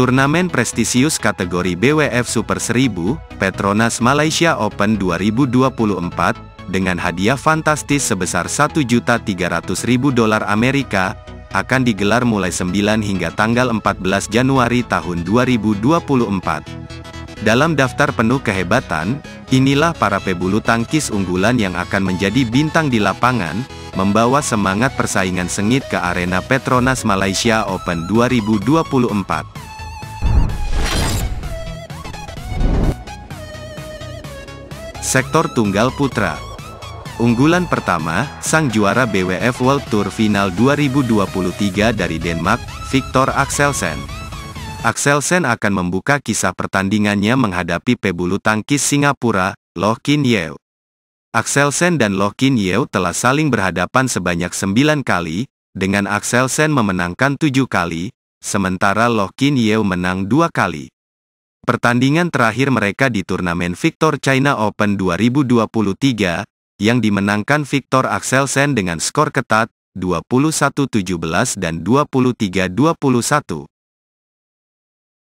Turnamen prestisius kategori BWF Super 1000, Petronas Malaysia Open 2024, dengan hadiah fantastis sebesar $1.300.000 Amerika, akan digelar mulai 9 hingga tanggal 14 Januari tahun 2024. Dalam daftar penuh kehebatan, inilah para pebulu tangkis unggulan yang akan menjadi bintang di lapangan, membawa semangat persaingan sengit ke arena Petronas Malaysia Open 2024. Sektor Tunggal Putra. Unggulan pertama, sang juara BWF World Tour Final 2023 dari Denmark, Viktor Axelsen. Axelsen akan membuka kisah pertandingannya menghadapi pebulu tangkis Singapura, Loh Kin Yew. Axelsen dan Loh Kin Yew telah saling berhadapan sebanyak 9 kali, dengan Axelsen memenangkan 7 kali, sementara Loh Kin Yew menang 2 kali. Pertandingan terakhir mereka di turnamen Victor China Open 2023, yang dimenangkan Viktor Axelsen dengan skor ketat, 21-17 dan 23-21.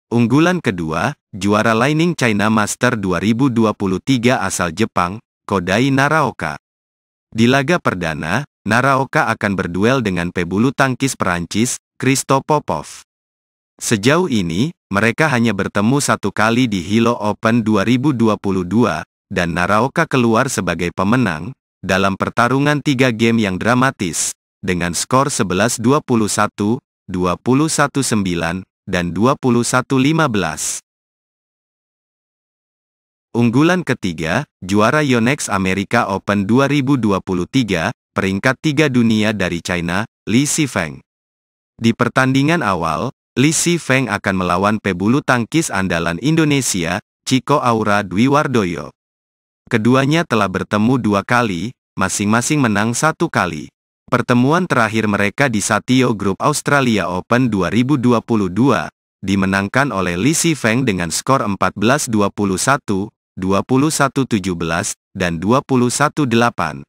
Unggulan kedua, juara Lining China Master 2023 asal Jepang, Kodai Naraoka. Di laga perdana, Naraoka akan berduel dengan pebulu tangkis Perancis, Christophe Popov. Sejauh ini, mereka hanya bertemu 1 kali di Hilo Open 2022, dan Naraoka keluar sebagai pemenang, dalam pertarungan 3 game yang dramatis, dengan skor 11-21, 21-9, dan 21-15. Unggulan ketiga, juara Yonex America Open 2023, peringkat 3 dunia dari China, Li Shifeng. Di pertandingan awal, Li Shifeng akan melawan pebulu tangkis andalan Indonesia, Chico Aura Dwi Wardoyo. Keduanya telah bertemu 2 kali, masing-masing menang 1 kali. Pertemuan terakhir mereka di Satio Group Australia Open 2022, dimenangkan oleh Li Shifeng dengan skor 14-21, 21-17, dan 21-8.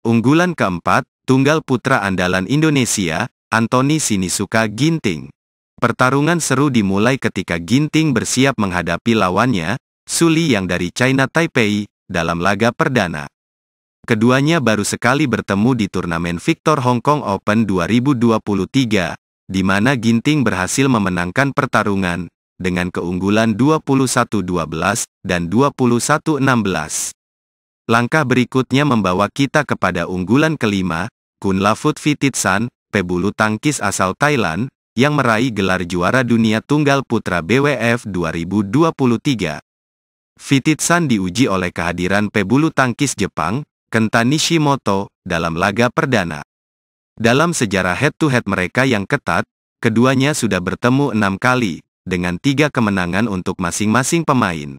Unggulan keempat, tunggal putra andalan Indonesia, Anthony Sinisuka Ginting. Pertarungan seru dimulai ketika Ginting bersiap menghadapi lawannya, Suli yang dari China Taipei, dalam laga perdana. Keduanya baru sekali bertemu di turnamen Victor Hong Kong Open 2023, di mana Ginting berhasil memenangkan pertarungan, dengan keunggulan 21-12, dan 21-16. Langkah berikutnya membawa kita kepada unggulan kelima, Kunlavut Vititsan, pebulu tangkis asal Thailand, yang meraih gelar juara dunia tunggal putra BWF 2023. Vititsan diuji oleh kehadiran pebulu tangkis Jepang, Kenta Nishimoto, dalam laga perdana. Dalam sejarah head-to-head mereka yang ketat, keduanya sudah bertemu 6 kali, dengan 3 kemenangan untuk masing-masing pemain.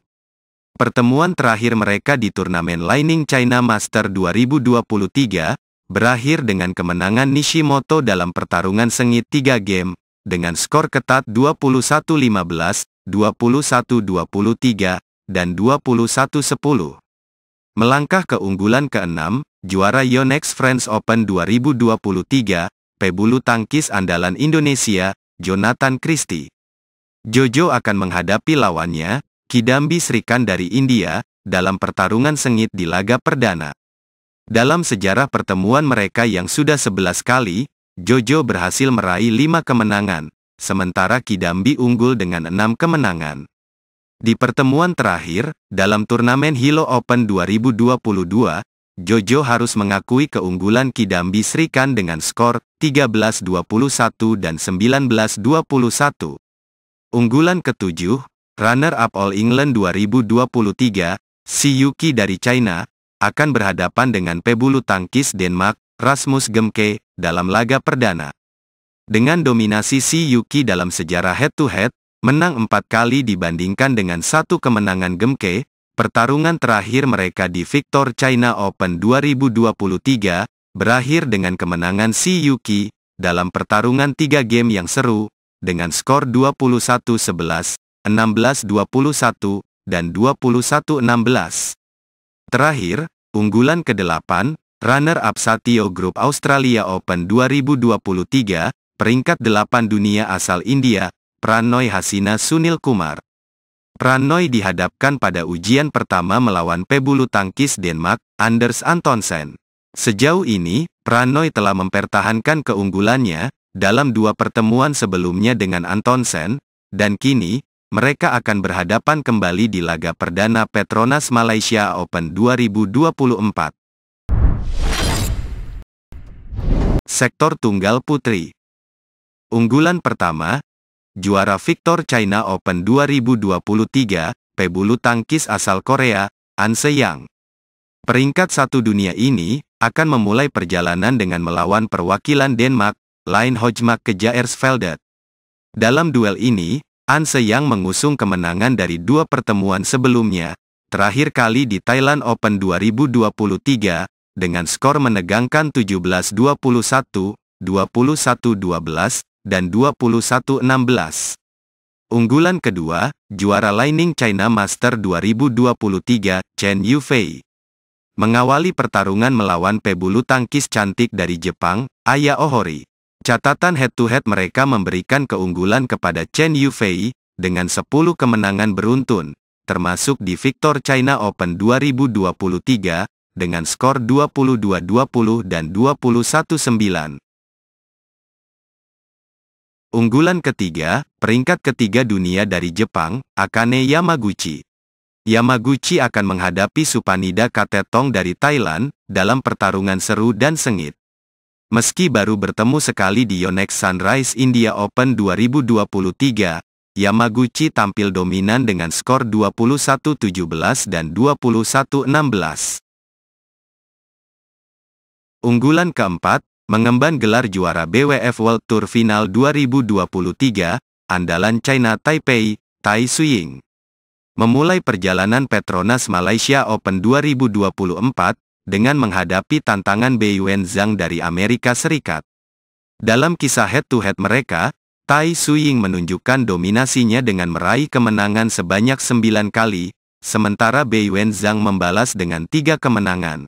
Pertemuan terakhir mereka di turnamen Lining China Master 2023, berakhir dengan kemenangan Nishimoto dalam pertarungan sengit 3 game, dengan skor ketat 21-15, 21-23, dan 21-10. Melangkah ke unggulan ke-6, juara Yonex French Open 2023, pebulu tangkis andalan Indonesia, Jonathan Christie. Jojo akan menghadapi lawannya, Kidambi Srikanth dari India, dalam pertarungan sengit di laga perdana. Dalam sejarah pertemuan mereka yang sudah 11 kali, Jojo berhasil meraih 5 kemenangan, sementara Kidambi unggul dengan 6 kemenangan. Di pertemuan terakhir, dalam turnamen Hilo Open 2022, Jojo harus mengakui keunggulan Kidambi Srikanth dengan skor 13-21 dan 19-21. Unggulan ketujuh, runner-up All England 2023, Si Yuki dari China, akan berhadapan dengan pebulu tangkis Denmark, Rasmus Gemke, dalam laga perdana. Dengan dominasi Si Yuki dalam sejarah head-to-head, menang 4 kali dibandingkan dengan 1 kemenangan Gemke, pertarungan terakhir mereka di Victor China Open 2023, berakhir dengan kemenangan Si Yuki, dalam pertarungan 3 game yang seru, dengan skor 21-11, 16-21, dan 21-16. Terakhir, unggulan ke-8, runner-up Satio Group Australia Open 2023, peringkat 8 dunia asal India, Prannoy Hasina Sunil Kumar. Prannoy dihadapkan pada ujian pertama melawan pebulu tangkis Denmark, Anders Antonsen. Sejauh ini, Prannoy telah mempertahankan keunggulannya dalam 2 pertemuan sebelumnya dengan Antonsen, dan kini, mereka akan berhadapan kembali di laga perdana Petronas Malaysia Open 2024. Sektor tunggal putri. Unggulan pertama, juara Victor China Open 2023, pebulu tangkis asal Korea, An Se-young. Peringkat 1 dunia ini akan memulai perjalanan dengan melawan perwakilan Denmark, Line Hojmark ke Jaersveldet. Dalam duel ini, An Se-young mengusung kemenangan dari 2 pertemuan sebelumnya, terakhir kali di Thailand Open 2023, dengan skor menegangkan 17-21, 21-12, dan 21-16. Unggulan kedua, juara Lining China Master 2023, Chen Yufei. Mengawali pertarungan melawan pebulu tangkis cantik dari Jepang, Aya Ohori. Catatan head-to-head mereka memberikan keunggulan kepada Chen Yufei, dengan 10 kemenangan beruntun, termasuk di Victor China Open 2023, dengan skor 22-20 dan 21-9. Unggulan ketiga, peringkat ketiga dunia dari Jepang, Akane Yamaguchi. Yamaguchi akan menghadapi Supanida Katetong dari Thailand, dalam pertarungan seru dan sengit. Meski baru bertemu sekali di Yonex Sunrise India Open 2023, Yamaguchi tampil dominan dengan skor 21-17 dan 21-16. Unggulan keempat, mengemban gelar juara BWF World Tour Final 2023, andalan China Taipei, Tai Tzu-ying. Memulai perjalanan Petronas Malaysia Open 2024, dengan menghadapi tantangan Beiyuan Zhang dari Amerika Serikat. Dalam kisah head-to-head mereka, Tai Tzu-ying menunjukkan dominasinya dengan meraih kemenangan sebanyak 9 kali, sementara Beiyuan Zhang membalas dengan 3 kemenangan.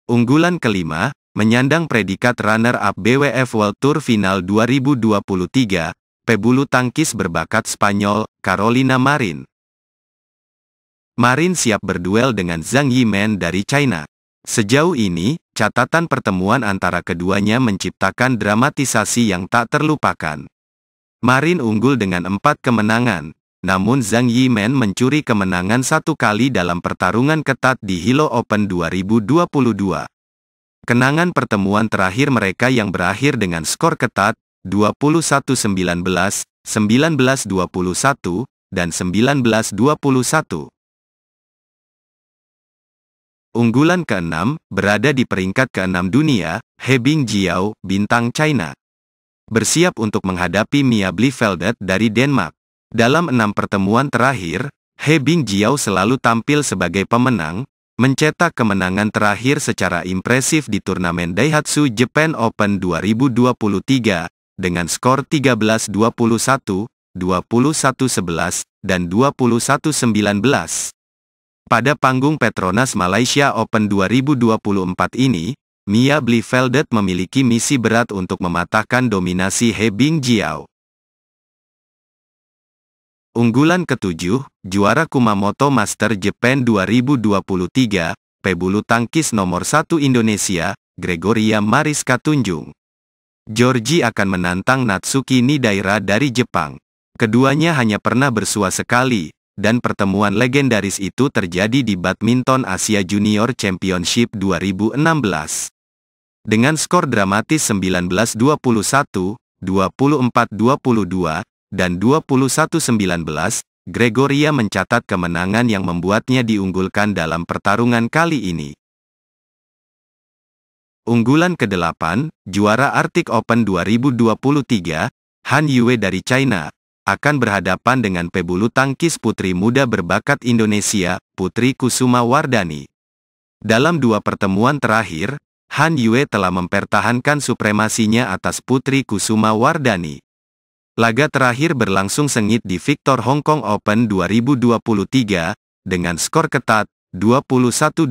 Unggulan kelima, menyandang predikat runner-up BWF World Tour Final 2023, pebulu tangkis berbakat Spanyol, Carolina Marin. Marin siap berduel dengan Zhang Yimen dari China. Sejauh ini, catatan pertemuan antara keduanya menciptakan dramatisasi yang tak terlupakan. Marin unggul dengan 4 kemenangan, namun Zhang Yimen mencuri kemenangan 1 kali dalam pertarungan ketat di Hilo Open 2022. Kenangan pertemuan terakhir mereka yang berakhir dengan skor ketat, 21-19, 19-21, dan 19-21. Unggulan ke-6, berada di peringkat ke-6 dunia, He Bingjiao, bintang China. Bersiap untuk menghadapi Mia Bliveldet dari Denmark. Dalam 6 pertemuan terakhir, He Bingjiao selalu tampil sebagai pemenang, mencetak kemenangan terakhir secara impresif di turnamen Daihatsu Japan Open 2023, dengan skor 13-21, 21-11, dan 21-19. Pada panggung Petronas Malaysia Open 2024 ini, Mia Bliveldet memiliki misi berat untuk mematahkan dominasi He Bingjiao. Unggulan ke-7, juara Kumamoto Master Japan 2023, pebulu tangkis nomor 1 Indonesia, Gregoria Mariska Tunjung. Georgie akan menantang Natsuki Nidaira dari Jepang. Keduanya hanya pernah bersua sekali, dan pertemuan legendaris itu terjadi di Badminton Asia Junior Championship 2016. Dengan skor dramatis 19-21, 24-22, dan 21-19, Gregoria mencatat kemenangan yang membuatnya diunggulkan dalam pertarungan kali ini. Unggulan ke-8, juara Arctic Open 2023, Han Yue dari China, akan berhadapan dengan pebulu tangkis putri muda berbakat Indonesia, Putri Kusuma Wardani. Dalam 2 pertemuan terakhir, Han Yue telah mempertahankan supremasinya atas Putri Kusuma Wardani. Laga terakhir berlangsung sengit di Victor Hong Kong Open 2023, dengan skor ketat, 21-12,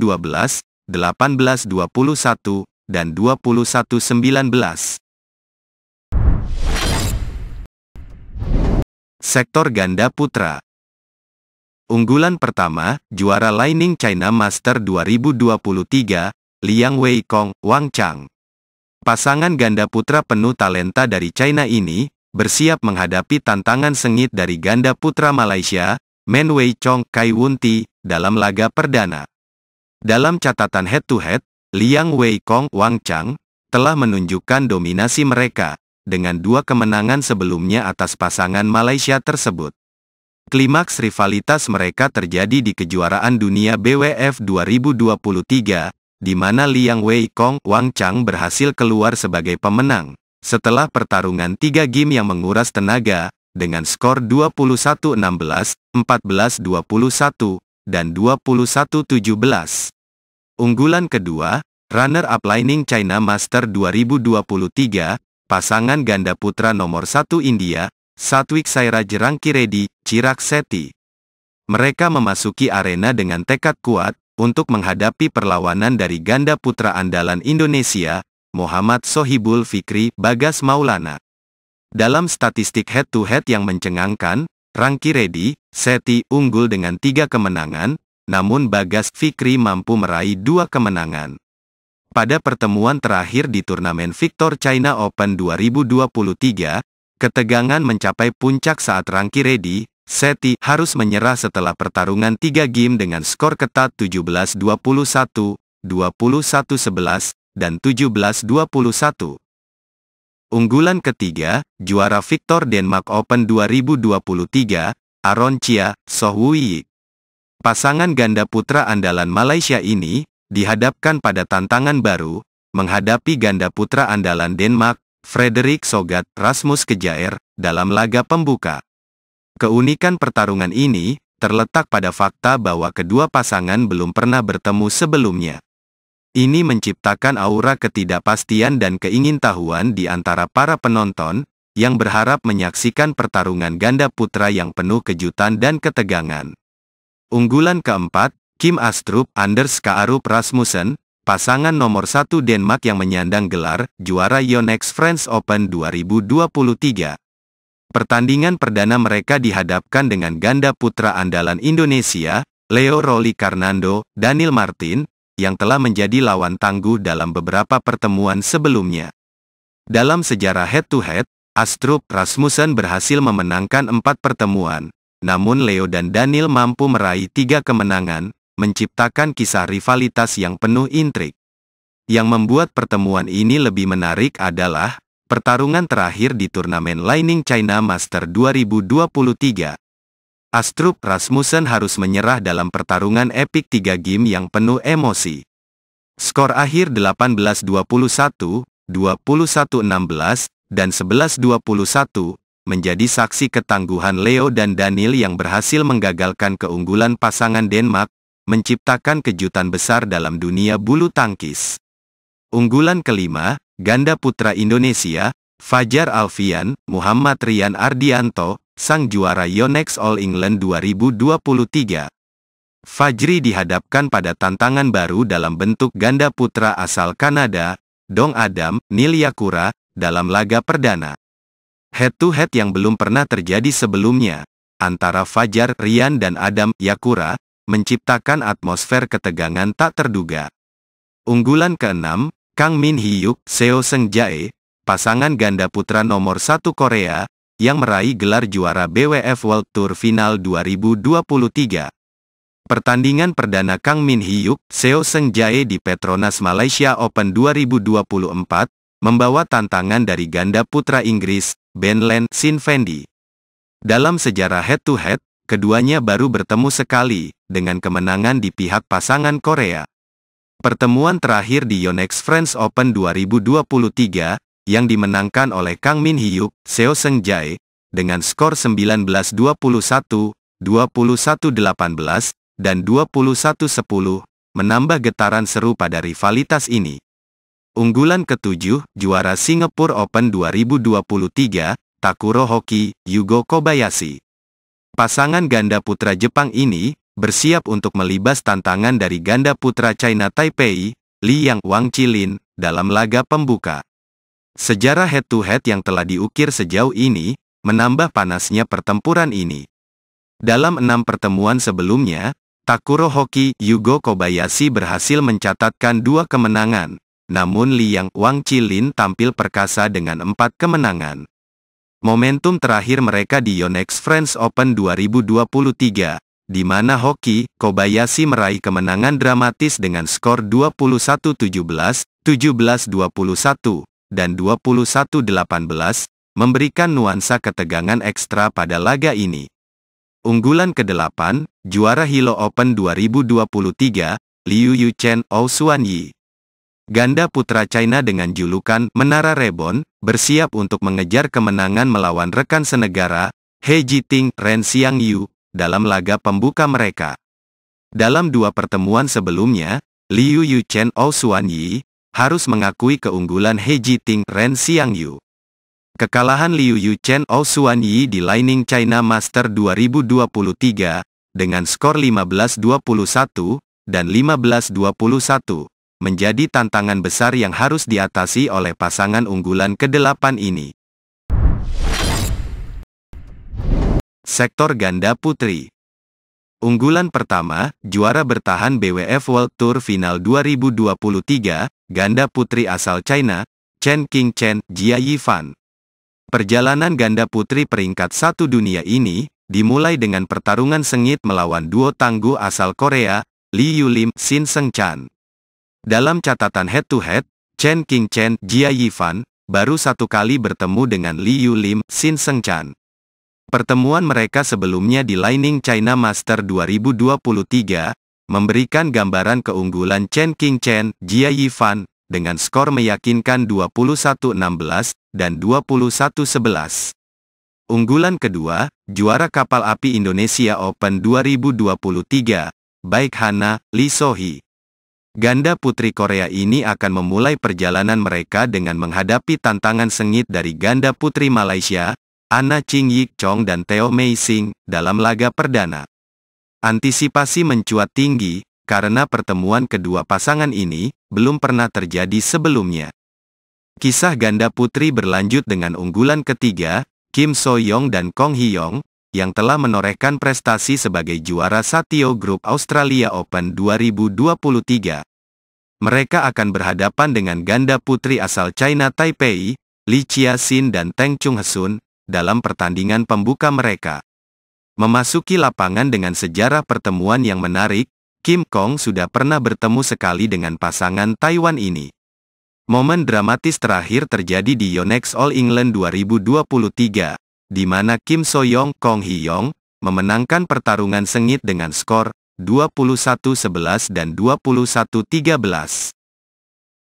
18-21, dan 21-19. Sektor ganda putra. Unggulan pertama, juara Lining China Master 2023, Liang Weikong, Wang Chang. Pasangan ganda putra penuh talenta dari China ini, bersiap menghadapi tantangan sengit dari ganda putra Malaysia, Men Wei Chong, Kai Wun Ti, dalam laga perdana. Dalam catatan head-to-head, Liang Weikong, Wang Chang, telah menunjukkan dominasi mereka, dengan 2 kemenangan sebelumnya atas pasangan Malaysia tersebut. Klimaks rivalitas mereka terjadi di kejuaraan dunia BWF 2023, di mana Liang Weikong, Wang Chang berhasil keluar sebagai pemenang, setelah pertarungan 3 game yang menguras tenaga, dengan skor 21-16, 14-21, dan 21-17. Unggulan kedua, runner-up Lining China Master 2023, pasangan ganda putra nomor 1 India, Satwik Sairaj Rankireddy, Chirag Shetty. Mereka memasuki arena dengan tekad kuat, untuk menghadapi perlawanan dari ganda putra andalan Indonesia, Muhammad Sohibul Fikri, Bagas Maulana. Dalam statistik head-to-head yang mencengangkan, Rankireddy, Shetty unggul dengan 3 kemenangan, namun Bagas Fikri mampu meraih 2 kemenangan. Pada pertemuan terakhir di turnamen Victor China Open 2023, ketegangan mencapai puncak saat Rankireddy, Shetty harus menyerah setelah pertarungan 3 game dengan skor ketat 17-21, 21-11, dan 17-21. Unggulan ketiga, juara Victor Denmark Open 2023, Aaron Chia, Soh Woo-yik. Pasangan ganda putra andalan Malaysia ini, dihadapkan pada tantangan baru, menghadapi ganda putra andalan Denmark, Frederik Sogaard, Rasmus Kjaer, dalam laga pembuka. Keunikan pertarungan ini, terletak pada fakta bahwa kedua pasangan belum pernah bertemu sebelumnya. Ini menciptakan aura ketidakpastian dan keingintahuan di antara para penonton, yang berharap menyaksikan pertarungan ganda putra yang penuh kejutan dan ketegangan. Unggulan keempat, Kim Astrup, Anders Kaarup Rasmussen, pasangan nomor 1 Denmark yang menyandang gelar juara Yonex French Open 2023. Pertandingan perdana mereka dihadapkan dengan ganda putra andalan Indonesia, Leo Rolikarnando, Daniel Martin, yang telah menjadi lawan tangguh dalam beberapa pertemuan sebelumnya. Dalam sejarah head-to-head, Astrup Rasmussen berhasil memenangkan 4 pertemuan, namun Leo dan Daniel mampu meraih 3 kemenangan, menciptakan kisah rivalitas yang penuh intrik. Yang membuat pertemuan ini lebih menarik adalah pertarungan terakhir di turnamen Lining China Master 2023. Astrup Rasmussen harus menyerah dalam pertarungan epik 3 game yang penuh emosi. Skor akhir 18-21, 21-16, dan 11-21, menjadi saksi ketangguhan Leo dan Daniel yang berhasil menggagalkan keunggulan pasangan Denmark, menciptakan kejutan besar dalam dunia bulu tangkis. Unggulan kelima, ganda putra Indonesia, Fajar Alfian, Muhammad Rian Ardianto, sang juara Yonex All England 2023. Fajri dihadapkan pada tantangan baru dalam bentuk ganda putra asal Kanada, Dong Adam, Neil Yakura, dalam laga perdana. Head-to-head yang belum pernah terjadi sebelumnya, antara Fajar, Rian dan Adam, Yakura, menciptakan atmosfer ketegangan tak terduga. Unggulan keenam, Kang Min Hyuk, Seo Seung Jae, pasangan ganda putra nomor 1 Korea, yang meraih gelar juara BWF World Tour Final 2023. Pertandingan perdana Kang Min Hyuk, Seo Seung Jae di Petronas Malaysia Open 2024, membawa tantangan dari ganda putra Inggris, Ben Len Sin Fendi. Dalam sejarah head-to-head, keduanya baru bertemu sekali, dengan kemenangan di pihak pasangan Korea. Pertemuan terakhir di Yonex French Open 2023, yang dimenangkan oleh Kang Min Hyuk, Seo Seung Jae, dengan skor 19-21, 21-18, dan 21-10, menambah getaran seru pada rivalitas ini. Unggulan ketujuh, juara Singapore Open 2023, Takuro Hoki, Yugo Kobayashi. Pasangan ganda putra Jepang ini, bersiap untuk melibas tantangan dari ganda putra China Taipei, Li Yang, Wang Qilin, dalam laga pembuka. Sejarah head-to-head yang telah diukir sejauh ini, menambah panasnya pertempuran ini. Dalam 6 pertemuan sebelumnya, Takuro Hoki Yugo Kobayashi berhasil mencatatkan 2 kemenangan, namun Liang Wang Chilin tampil perkasa dengan 4 kemenangan. Momentum terakhir mereka di Yonex French Open 2023, di mana Hoki Kobayashi meraih kemenangan dramatis dengan skor 21-17, 17-21, dan 21-18, memberikan nuansa ketegangan ekstra pada laga ini. Unggulan ke-8, juara Hilo Open 2023, Liu Yuchen Ou Xuanyi. Ganda putra China dengan julukan Menara Rebon, bersiap untuk mengejar kemenangan melawan rekan senegara, He Jiting, Ren Xiangyu, dalam laga pembuka mereka. Dalam 2 pertemuan sebelumnya, Liu Yuchen Ou Xuanyi harus mengakui keunggulan He Jiting, Ren Xiangyu. Kekalahan Liu Yuchen Ou Xuanyi di Lining China Master 2023, dengan skor 15-21, dan 15-21, menjadi tantangan besar yang harus diatasi oleh pasangan unggulan ke-8 ini. Sektor ganda putri. Unggulan pertama, juara bertahan BWF World Tour Final 2023, ganda putri asal China, Chen Qingchen, Jia Yifan. Perjalanan ganda putri peringkat 1 dunia ini, dimulai dengan pertarungan sengit melawan duo tangguh asal Korea, Lee Yulim, Shin Seung-chan. Dalam catatan head-to-head, Chen Qingchen, Jia Yifan, baru 1 kali bertemu dengan Lee Yulim, Shin Seung-chan. Pertemuan mereka sebelumnya di Lining China Master 2023, memberikan gambaran keunggulan Chen Qingchen, Jia Yifan, dengan skor meyakinkan 21-16, dan 21-11. Unggulan kedua, juara kapal api Indonesia Open 2023, Baek Hana, Lee So-hee. Ganda putri Korea ini akan memulai perjalanan mereka dengan menghadapi tantangan sengit dari ganda putri Malaysia, Anna Ching Yik Chong dan Theo Mei Sing, dalam laga perdana. Antisipasi mencuat tinggi, karena pertemuan kedua pasangan ini belum pernah terjadi sebelumnya. Kisah ganda putri berlanjut dengan unggulan ketiga, Kim So-young dan Kong Hee-young, yang telah menorehkan prestasi sebagai juara Satio Group Australia Open 2023. Mereka akan berhadapan dengan ganda putri asal China Taipei, Lee Chia-sin dan Teng Chung-hesun, dalam pertandingan pembuka mereka. Memasuki lapangan dengan sejarah pertemuan yang menarik, Kim Kong sudah pernah bertemu sekali dengan pasangan Taiwan ini. Momen dramatis terakhir terjadi di Yonex All England 2023, di mana Kim So-young, Kong Hee-young, memenangkan pertarungan sengit dengan skor 21-11 dan 21-13.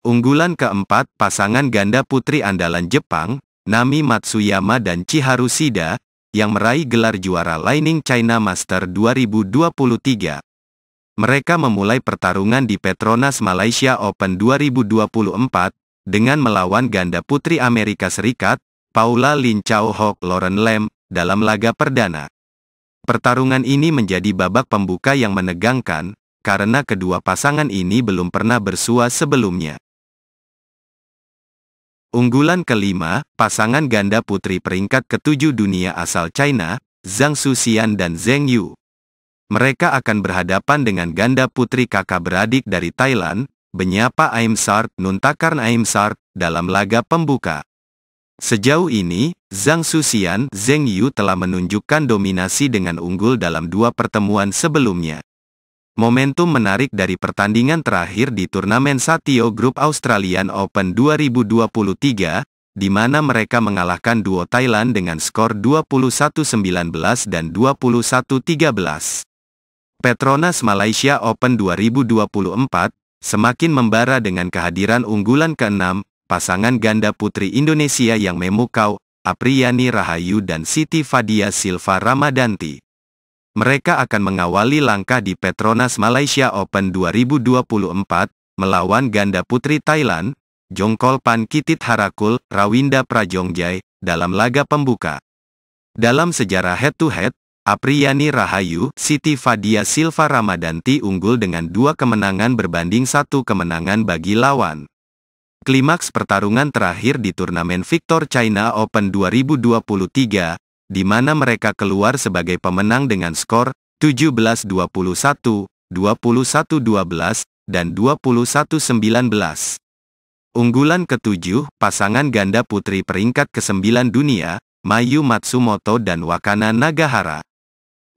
Unggulan keempat, pasangan ganda putri andalan Jepang, Nami Matsuyama dan Chiharu Shida, yang meraih gelar juara Lining China Master 2023. Mereka memulai pertarungan di Petronas Malaysia Open 2024, dengan melawan ganda putri Amerika Serikat, Paula Lin Chao Hock Lauren Lam, dalam laga perdana. Pertarungan ini menjadi babak pembuka yang menegangkan, karena kedua pasangan ini belum pernah bersua sebelumnya. Unggulan kelima, pasangan ganda putri peringkat ke-7 dunia asal China, Zhang Suxian dan Zheng Yu. Mereka akan berhadapan dengan ganda putri kakak beradik dari Thailand, Benyapa Aimsart, Nuntakarn Aimsart, dalam laga pembuka. Sejauh ini, Zhang Suxian, Zheng Yu telah menunjukkan dominasi dengan unggul dalam 2 pertemuan sebelumnya. Momentum menarik dari pertandingan terakhir di turnamen Satio Group Australian Open 2023, di mana mereka mengalahkan duo Thailand dengan skor 21-19 dan 21-13. Petronas Malaysia Open 2024, semakin membara dengan kehadiran unggulan ke-6, pasangan ganda putri Indonesia yang memukau, Apriyani Rahayu dan Siti Fadia Silva Ramadanti. Mereka akan mengawali langkah di Petronas Malaysia Open 2024, melawan ganda putri Thailand, Jongkolpan Kitit Harakul, Rawinda Prajongjai, dalam laga pembuka. Dalam sejarah head-to-head, Apriyani Rahayu, Siti Fadia Silva Ramadanti unggul dengan 2 kemenangan berbanding 1 kemenangan bagi lawan. Klimaks pertarungan terakhir di turnamen Victor China Open 2023, di mana mereka keluar sebagai pemenang dengan skor 17-21, 21-12, dan 21-19. Unggulan ketujuh, pasangan ganda putri peringkat ke-9 dunia, Mayu Matsumoto dan Wakana Nagahara.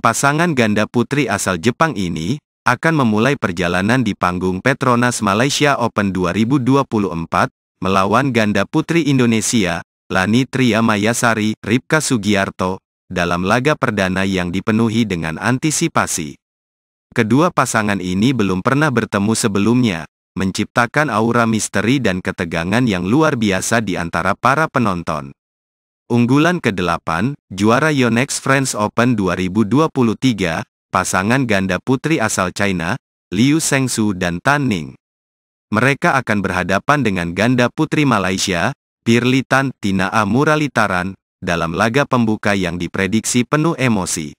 Pasangan ganda putri asal Jepang ini akan memulai perjalanan di panggung Petronas Malaysia Open 2024, melawan ganda putri Indonesia, Lani Tria Mayasari, Ripka Sugiarto, dalam laga perdana yang dipenuhi dengan antisipasi. Kedua pasangan ini belum pernah bertemu sebelumnya, menciptakan aura misteri dan ketegangan yang luar biasa di antara para penonton. Unggulan ke-8, juara Yonex French Open 2023, pasangan ganda putri asal China, Liu Zhengzhou dan Tan Ning. Mereka akan berhadapan dengan ganda putri Malaysia, Pirly Tan Tinaa Muralitaran, dalam laga pembuka yang diprediksi penuh emosi.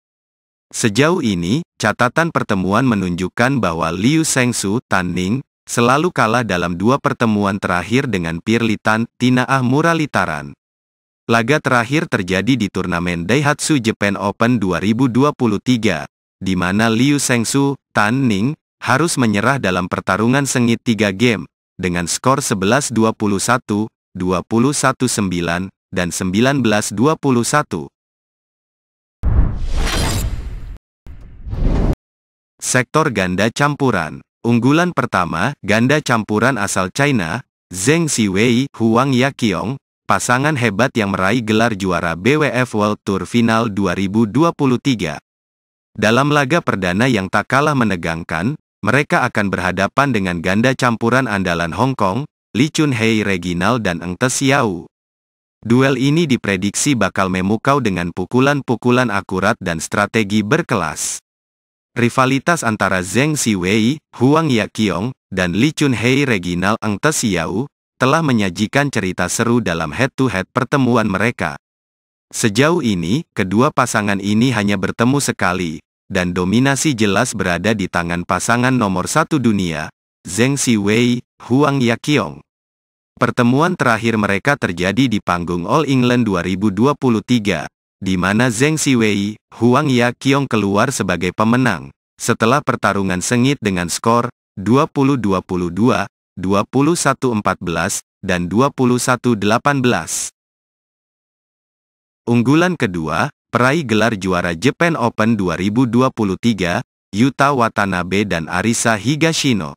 Sejauh ini, catatan pertemuan menunjukkan bahwa Liu Zhengzhou Tan Ning selalu kalah dalam dua pertemuan terakhir dengan Pirly Tan Tinaa Muralitaran. Laga terakhir terjadi di turnamen Daihatsu Japan Open 2023, di mana Liu Zhengzhou Tan Ning harus menyerah dalam pertarungan sengit 3 game, dengan skor 11-21, 21-9, dan 19-21. Sektor ganda campuran. Unggulan pertama, ganda campuran asal China, Zheng Siwei, Huang Yaqiong, pasangan hebat yang meraih gelar juara BWF World Tour Final 2023. Dalam laga perdana yang tak kalah menegangkan, mereka akan berhadapan dengan ganda campuran andalan Hong Kong, Lee Chun-hei Reginald dan Eng Tesiau. Duel ini diprediksi bakal memukau dengan pukulan-pukulan akurat dan strategi berkelas. Rivalitas antara Zheng Siwei, Huang Yaqiong, dan Lee Chun-hei Reginald Eng Tesiau telah menyajikan cerita seru dalam head-to-head pertemuan mereka. Sejauh ini, kedua pasangan ini hanya bertemu sekali, dan dominasi jelas berada di tangan pasangan nomor 1 dunia, Zheng Siwei, Huang Yaqiong. Pertemuan terakhir mereka terjadi di panggung All England 2023, di mana Zheng Siwei, Huang Yaqiong keluar sebagai pemenang, setelah pertarungan sengit dengan skor 20-22, 21-14, dan 21-18. Unggulan kedua, peraih gelar juara Japan Open 2023, Yuta Watanabe dan Arisa Higashino.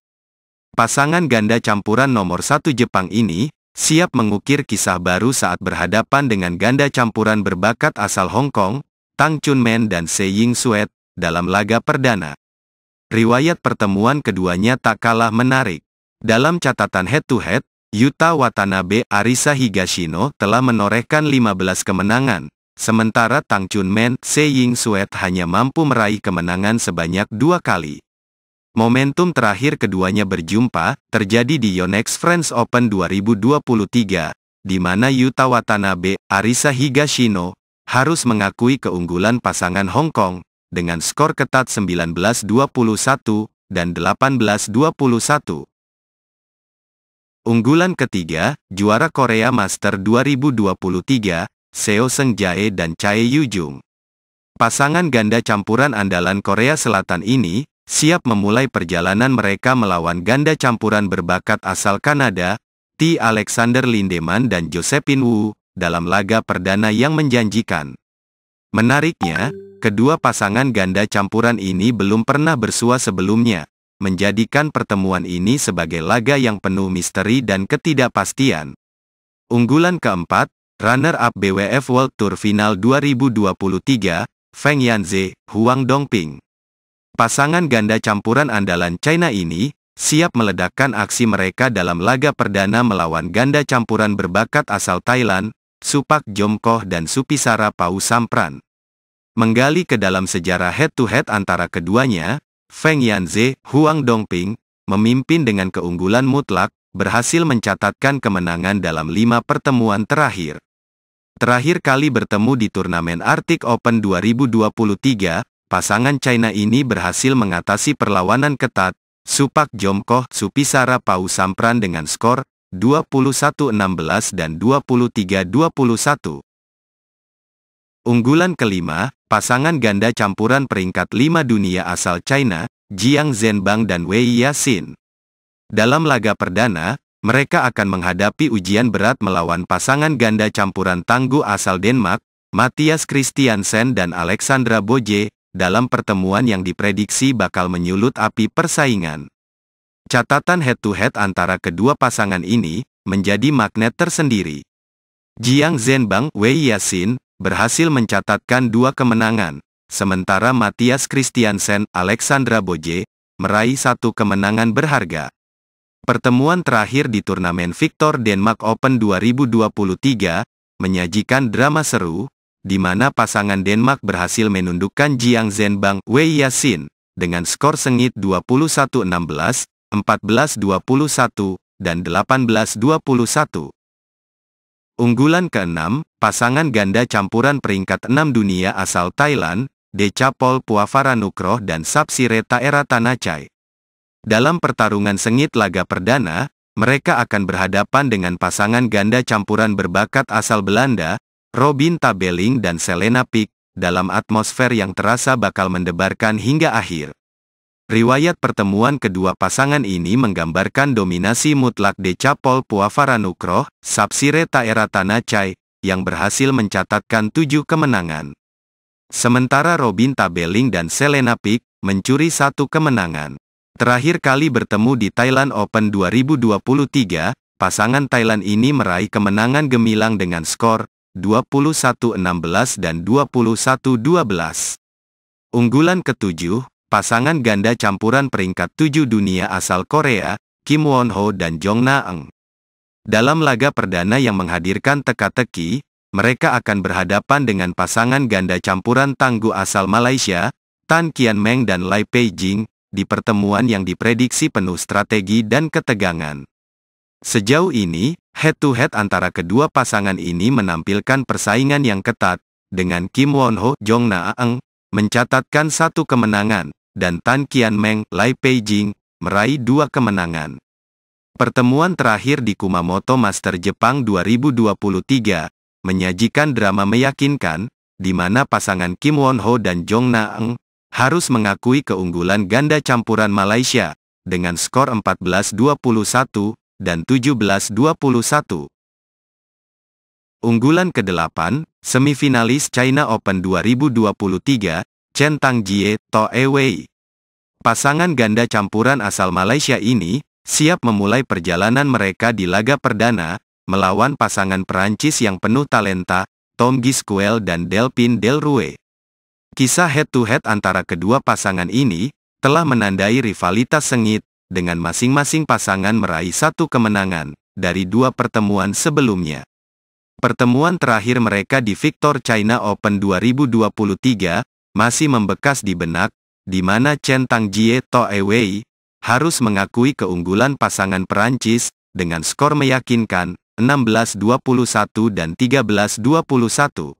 Pasangan ganda campuran nomor 1 Jepang ini siap mengukir kisah baru saat berhadapan dengan ganda campuran berbakat asal Hong Kong, Tang Chunman dan Se Ying Suet, dalam laga perdana. Riwayat pertemuan keduanya tak kalah menarik. Dalam catatan head-to-head, Yuta Watanabe Arisa Higashino telah menorehkan 15 kemenangan, sementara Tang Chunman Se Ying Suet hanya mampu meraih kemenangan sebanyak 2 kali. Momentum terakhir keduanya berjumpa terjadi di Yonex French Open 2023, di mana Yuta Watanabe Arisa Higashino harus mengakui keunggulan pasangan Hong Kong dengan skor ketat 19-21 dan 18-21. Unggulan ketiga, juara Korea Master 2023, Seo Seung Jae dan Chae Yu Jung. Pasangan ganda campuran andalan Korea Selatan ini siap memulai perjalanan mereka melawan ganda campuran berbakat asal Kanada, T. Alexander Lindemann dan Josephine Wu, dalam laga perdana yang menjanjikan. Menariknya, kedua pasangan ganda campuran ini belum pernah bersua sebelumnya, menjadikan pertemuan ini sebagai laga yang penuh misteri dan ketidakpastian. Unggulan keempat, runner-up BWF World Tour Final 2023, Feng Yanze, Huang Dongping. Pasangan ganda campuran andalan China ini siap meledakkan aksi mereka dalam laga perdana melawan ganda campuran berbakat asal Thailand, Supak Jomkoh dan Supisara Pausampran. Menggali ke dalam sejarah head-to-head antara keduanya, Feng Yanze, Huang Dongping, memimpin dengan keunggulan mutlak, berhasil mencatatkan kemenangan dalam 5 pertemuan terakhir. Terakhir kali bertemu di turnamen Arctic Open 2023, pasangan China ini berhasil mengatasi perlawanan ketat, Supak Jomkoh, Supisara Pausampran dengan skor 21-16 dan 23-21. Unggulan kelima, pasangan ganda campuran peringkat 5 dunia asal China, Jiang Zhenbang dan Wei Yaxin. Dalam laga perdana, mereka akan menghadapi ujian berat melawan pasangan ganda campuran tangguh asal Denmark, Mathias Christiansen dan Alexandra Boje, dalam pertemuan yang diprediksi bakal menyulut api persaingan. Catatan head-to-head antara kedua pasangan ini menjadi magnet tersendiri. Jiang Zhenbang, Wei Yaxin, berhasil mencatatkan 2 kemenangan, sementara Mathias Christiansen, Alexandra Boje, meraih 1 kemenangan berharga. Pertemuan terakhir di turnamen Victor Denmark Open 2023, menyajikan drama seru, di mana pasangan Denmark berhasil menundukkan Jiang Zhenbang, Wei Yaxin, dengan skor sengit 21-16, 14-21, dan 18-21. Unggulan ke-6, pasangan ganda campuran peringkat 6 dunia asal Thailand, Dechapol Puavaranukroh dan Sapsire Taerattanachai. Dalam pertarungan sengit laga perdana, mereka akan berhadapan dengan pasangan ganda campuran berbakat asal Belanda, Robin Tabeling dan Selena Pick, dalam atmosfer yang terasa bakal mendebarkan hingga akhir. Riwayat pertemuan kedua pasangan ini menggambarkan dominasi mutlak Dechapol Puavaranukroh, Sapsire Taerattanachai, yang berhasil mencatatkan 7 kemenangan. Sementara Robin Tabeling dan Selena Pick mencuri 1 kemenangan. Terakhir kali bertemu di Thailand Open 2023, pasangan Thailand ini meraih kemenangan gemilang dengan skor 21-16 dan 21-12. Unggulan ke-7, pasangan ganda campuran peringkat 7 dunia asal Korea, Kim Won-ho dan Jong Na-eun. Dalam laga perdana yang menghadirkan teka-teki, mereka akan berhadapan dengan pasangan ganda campuran tangguh asal Malaysia, Tan Kian Meng dan Lai Peijing, di pertemuan yang diprediksi penuh strategi dan ketegangan. Sejauh ini, head-to-head antara kedua pasangan ini menampilkan persaingan yang ketat, dengan Kim Won-ho, Jong Na-eun, mencatatkan 1 kemenangan, dan Tan Kian Meng, Lai Peijing, meraih 2 kemenangan. Pertemuan terakhir di Kumamoto Master Jepang 2023, menyajikan drama meyakinkan, di mana pasangan Kim Won-ho dan Jong Na-eun harus mengakui keunggulan ganda campuran Malaysia, dengan skor 14-21, dan 17-21. Unggulan ke-8, semifinalis China Open 2023, Chen Tangjie, Toe Wei. Pasangan ganda campuran asal Malaysia ini, siap memulai perjalanan mereka di laga perdana, melawan pasangan Perancis yang penuh talenta, Tom Gisquel dan Delphine Del Rue. Kisah head-to-head antara kedua pasangan ini, telah menandai rivalitas sengit, dengan masing-masing pasangan meraih 1 kemenangan, dari 2 pertemuan sebelumnya. Pertemuan terakhir mereka di Victor China Open 2023, masih membekas di benak, di mana Chen Tangjie Toe Wei harus mengakui keunggulan pasangan Perancis, dengan skor meyakinkan, 16-21 dan 13-21.